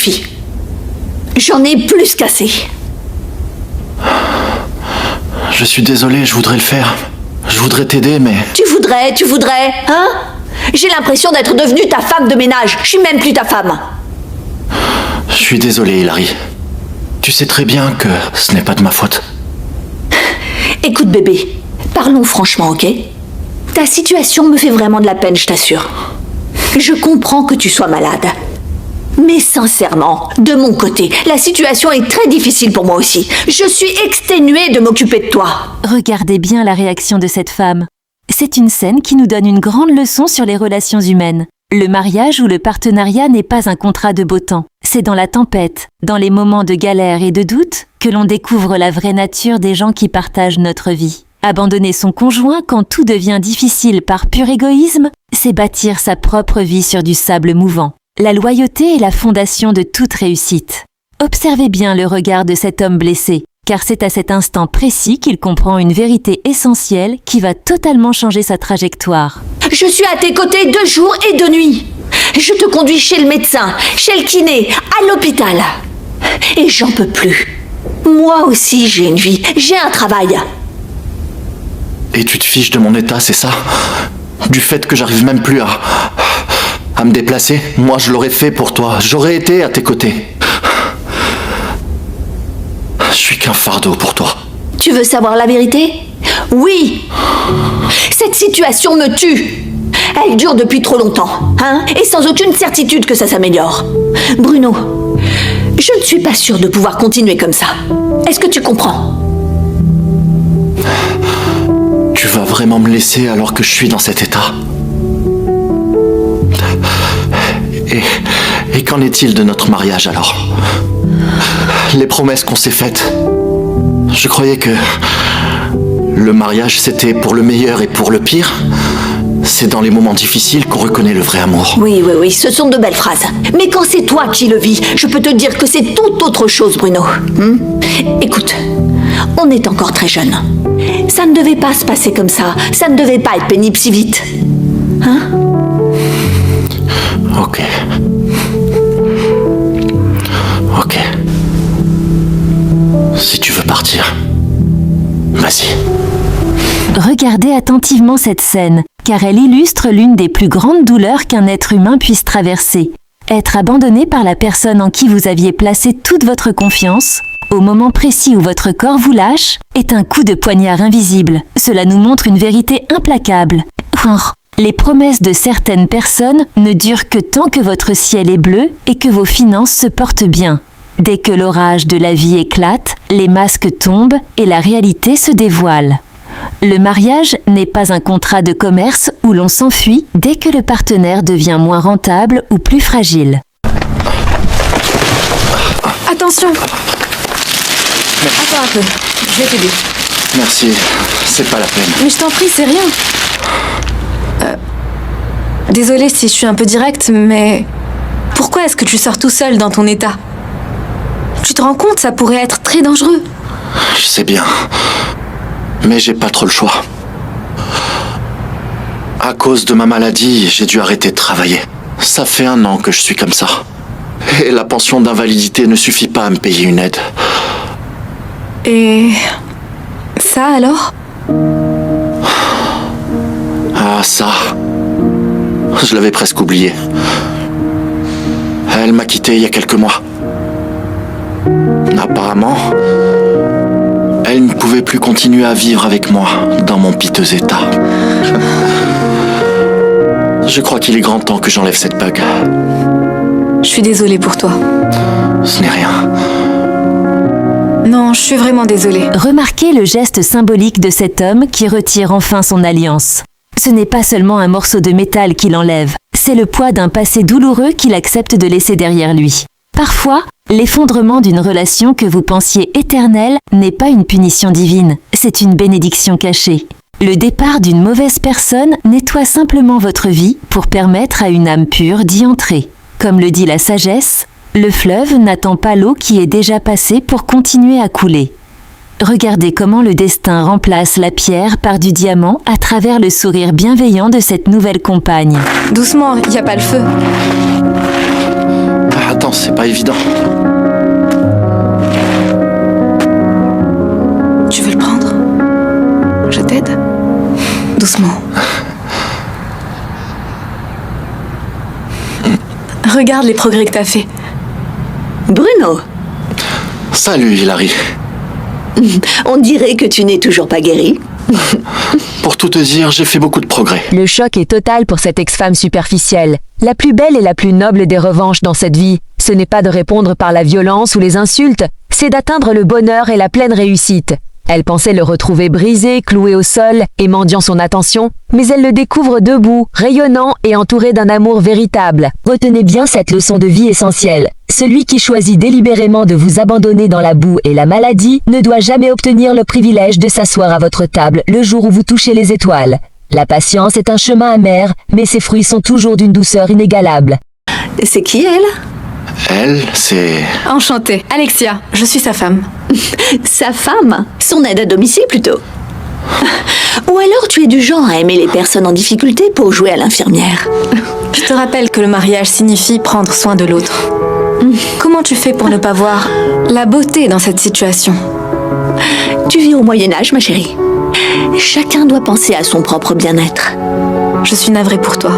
suffit. J'en ai plus qu'assez. Je suis désolé, je voudrais le faire. Je voudrais t'aider, mais... Tu voudrais, hein? J'ai l'impression d'être devenue ta femme de ménage. Je suis même plus ta femme. Je suis désolé, Hilary. Tu sais très bien que ce n'est pas de ma faute. Écoute, bébé, parlons franchement, ok? Ta situation me fait vraiment de la peine, je t'assure. Je comprends que tu sois malade. Mais sincèrement, de mon côté, la situation est très difficile pour moi aussi. Je suis exténuée de m'occuper de toi. Regardez bien la réaction de cette femme. C'est une scène qui nous donne une grande leçon sur les relations humaines. Le mariage ou le partenariat n'est pas un contrat de beau temps. C'est dans la tempête, dans les moments de galère et de doute, que l'on découvre la vraie nature des gens qui partagent notre vie. Abandonner son conjoint quand tout devient difficile par pur égoïsme, c'est bâtir sa propre vie sur du sable mouvant. La loyauté est la fondation de toute réussite. Observez bien le regard de cet homme blessé, car c'est à cet instant précis qu'il comprend une vérité essentielle qui va totalement changer sa trajectoire. Je suis à tes côtés de jour et de nuit. Je te conduis chez le médecin, chez le kiné, à l'hôpital. Et j'en peux plus. Moi aussi j'ai une vie, j'ai un travail. Et tu te fiches de mon état, c'est ça? Du fait que j'arrive même plus à me déplacer? Moi, je l'aurais fait pour toi. J'aurais été à tes côtés. Je suis qu'un fardeau pour toi. Tu veux savoir la vérité? Oui. Cette situation me tue. Elle dure depuis trop longtemps, hein? Et sans aucune certitude que ça s'améliore. Bruno, je ne suis pas sûre de pouvoir continuer comme ça. Est-ce que tu comprends? Tu vas vraiment me laisser alors que je suis dans cet état? Et qu'en est-il de notre mariage alors? Les promesses qu'on s'est faites. Je croyais que le mariage c'était pour le meilleur et pour le pire. C'est dans les moments difficiles qu'on reconnaît le vrai amour. Oui, ce sont de belles phrases. Mais quand c'est toi qui le vis, je peux te dire que c'est tout autre chose, Bruno. Écoute, on est encore très jeunes. Ça ne devait pas se passer comme ça. Ça ne devait pas être pénible si vite. Hein? Ok. Si tu veux partir, vas-y. Regardez attentivement cette scène, car elle illustre l'une des plus grandes douleurs qu'un être humain puisse traverser. Être abandonné par la personne en qui vous aviez placé toute votre confiance, au moment précis où votre corps vous lâche, est un coup de poignard invisible. Cela nous montre une vérité implacable. Les promesses de certaines personnes ne durent que tant que votre ciel est bleu et que vos finances se portent bien. Dès que l'orage de la vie éclate, les masques tombent et la réalité se dévoile. Le mariage n'est pas un contrat de commerce où l'on s'enfuit dès que le partenaire devient moins rentable ou plus fragile. Attention! Attends un peu, je vais t'aider. Merci, c'est pas la peine. Mais je t'en prie, c'est rien. Désolée si je suis un peu directe, mais... Pourquoi est-ce que tu sors tout seul dans ton état? Tu te rends compte, ça pourrait être très dangereux. Je sais bien. Mais j'ai pas trop le choix. À cause de ma maladie, j'ai dû arrêter de travailler. Ça fait 1 an que je suis comme ça. Et la pension d'invalidité ne suffit pas à me payer une aide. Et... ça alors? Ah, ça... Je l'avais presque oublié. Elle m'a quitté il y a quelques mois. Apparemment, elle ne pouvait plus continuer à vivre avec moi dans mon piteux état. Je crois qu'il est grand temps que j'enlève cette bague. Je suis désolée pour toi. Ce n'est rien. Non, je suis vraiment désolée. Remarquez le geste symbolique de cet homme qui retire enfin son alliance. Ce n'est pas seulement un morceau de métal qu'il enlève, c'est le poids d'un passé douloureux qu'il accepte de laisser derrière lui. Parfois, l'effondrement d'une relation que vous pensiez éternelle n'est pas une punition divine, c'est une bénédiction cachée. Le départ d'une mauvaise personne nettoie simplement votre vie pour permettre à une âme pure d'y entrer. Comme le dit la sagesse, le fleuve n'attend pas l'eau qui est déjà passée pour continuer à couler. Regardez comment le destin remplace la pierre par du diamant à travers le sourire bienveillant de cette nouvelle compagne. Doucement, il n'y a pas le feu. Attends. patience, c'est pas évident. Tu veux le prendre? Je t'aide? Doucement. Regarde les progrès que t'as fait. Bruno, Salut, Hilary. on dirait que tu n'es toujours pas guéri. Pour tout te dire, j'ai fait beaucoup de progrès. Le choc est total pour cette ex-femme superficielle. La plus belle et la plus noble des revanches dans cette vie, ce n'est pas de répondre par la violence ou les insultes, c'est d'atteindre le bonheur et la pleine réussite. Elle pensait le retrouver brisé, cloué au sol et mendiant son attention, mais elle le découvre debout, rayonnant et entouré d'un amour véritable. Retenez bien cette leçon de vie essentielle. Celui qui choisit délibérément de vous abandonner dans la boue et la maladie ne doit jamais obtenir le privilège de s'asseoir à votre table le jour où vous touchez les étoiles. La patience est un chemin amer, mais ses fruits sont toujours d'une douceur inégalable. C'est qui elle? Elle, c'est... Enchantée. Alexia, je suis sa femme. Sa femme? Son aide à domicile plutôt. Ou alors tu es du genre à aimer les personnes en difficulté pour jouer à l'infirmière. Je te rappelle que le mariage signifie prendre soin de l'autre. Comment tu fais pour ne pas voir la beauté dans cette situation? Tu vis au Moyen-Âge, ma chérie. Chacun doit penser à son propre bien-être. Je suis navrée pour toi.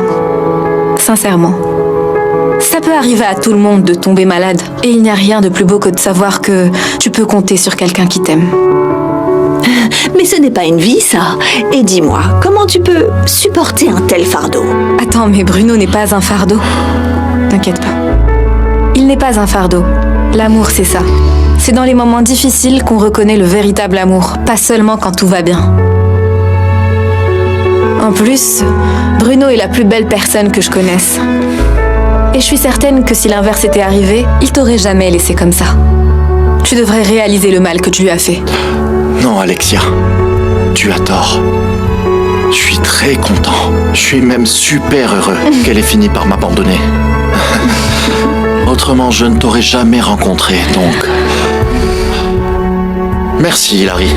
Sincèrement. Ça peut arriver à tout le monde de tomber malade. Et il n'y a rien de plus beau que de savoir que tu peux compter sur quelqu'un qui t'aime. Mais ce n'est pas une vie, ça. Et dis-moi, comment tu peux supporter un tel fardeau? Attends, mais Bruno n'est pas un fardeau. T'inquiète pas. Il n'est pas un fardeau. L'amour, c'est ça. C'est dans les moments difficiles qu'on reconnaît le véritable amour, pas seulement quand tout va bien. En plus, Bruno est la plus belle personne que je connaisse. Et je suis certaine que si l'inverse était arrivé, il t'aurait jamais laissé comme ça. Tu devrais réaliser le mal que tu lui as fait. Non, Alexia, tu as tort. Je suis très content. Je suis même super heureux qu'elle ait fini par m'abandonner. Autrement, je ne t'aurais jamais rencontré, donc... Merci, Hilary.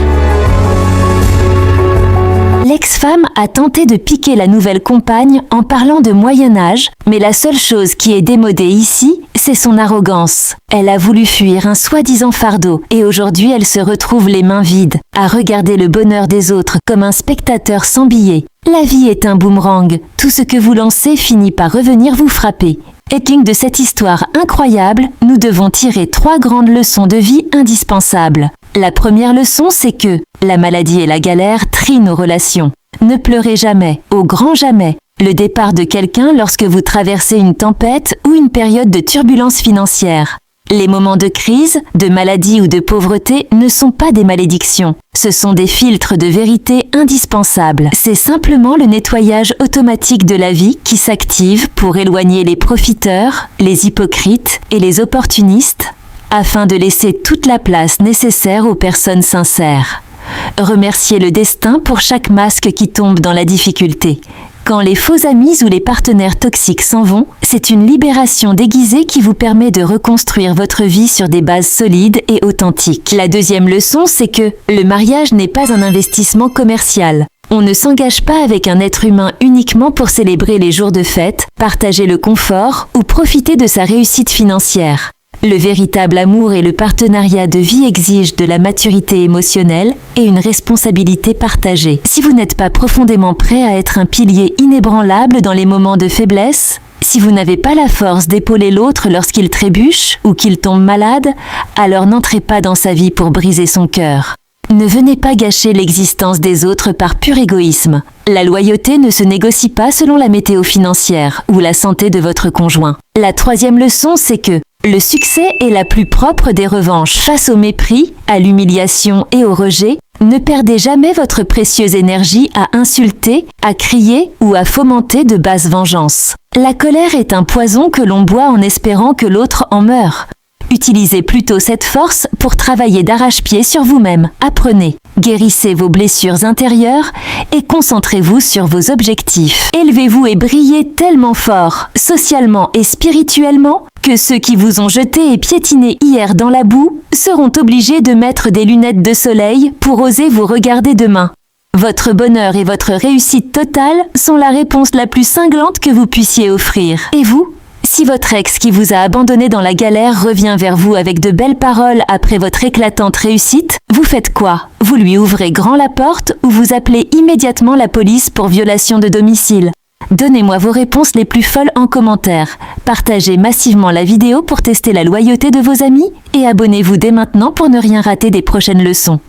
L'ex-femme a tenté de piquer la nouvelle compagne en parlant de Moyen-Âge, mais la seule chose qui est démodée ici, c'est son arrogance. Elle a voulu fuir un soi-disant fardeau, et aujourd'hui elle se retrouve les mains vides, à regarder le bonheur des autres comme un spectateur sans billet. La vie est un boomerang, tout ce que vous lancez finit par revenir vous frapper. Et de cette histoire incroyable, nous devons tirer 3 grandes leçons de vie indispensables. La première leçon, c'est que la maladie et la galère trient nos relations. Ne pleurez jamais, au grand jamais, le départ de quelqu'un lorsque vous traversez une tempête ou une période de turbulence financière. Les moments de crise, de maladie ou de pauvreté ne sont pas des malédictions. Ce sont des filtres de vérité indispensables. C'est simplement le nettoyage automatique de la vie qui s'active pour éloigner les profiteurs, les hypocrites et les opportunistes, afin de laisser toute la place nécessaire aux personnes sincères. Remerciez le destin pour chaque masque qui tombe dans la difficulté. Quand les faux amis ou les partenaires toxiques s'en vont, c'est une libération déguisée qui vous permet de reconstruire votre vie sur des bases solides et authentiques. La deuxième leçon, c'est que le mariage n'est pas un investissement commercial. On ne s'engage pas avec un être humain uniquement pour célébrer les jours de fête, partager le confort ou profiter de sa réussite financière. Le véritable amour et le partenariat de vie exigent de la maturité émotionnelle et une responsabilité partagée. Si vous n'êtes pas profondément prêt à être un pilier inébranlable dans les moments de faiblesse, si vous n'avez pas la force d'épauler l'autre lorsqu'il trébuche ou qu'il tombe malade, alors n'entrez pas dans sa vie pour briser son cœur. Ne venez pas gâcher l'existence des autres par pur égoïsme. La loyauté ne se négocie pas selon la météo financière ou la santé de votre conjoint. La troisième leçon, c'est que le succès est la plus propre des revanches. Face au mépris, à l'humiliation et au rejet, ne perdez jamais votre précieuse énergie à insulter, à crier ou à fomenter de basses vengeances. La colère est un poison que l'on boit en espérant que l'autre en meure. Utilisez plutôt cette force pour travailler d'arrache-pied sur vous-même. Apprenez, guérissez vos blessures intérieures et concentrez-vous sur vos objectifs. Élevez-vous et brillez tellement fort, socialement et spirituellement, que ceux qui vous ont jeté et piétiné hier dans la boue seront obligés de mettre des lunettes de soleil pour oser vous regarder demain. Votre bonheur et votre réussite totale sont la réponse la plus cinglante que vous puissiez offrir. Et vous ? Si votre ex qui vous a abandonné dans la galère revient vers vous avec de belles paroles après votre éclatante réussite, vous faites quoi? Vous lui ouvrez grand la porte ou vous appelez immédiatement la police pour violation de domicile? Donnez-moi vos réponses les plus folles en commentaire. Partagez massivement la vidéo pour tester la loyauté de vos amis et abonnez-vous dès maintenant pour ne rien rater des prochaines leçons.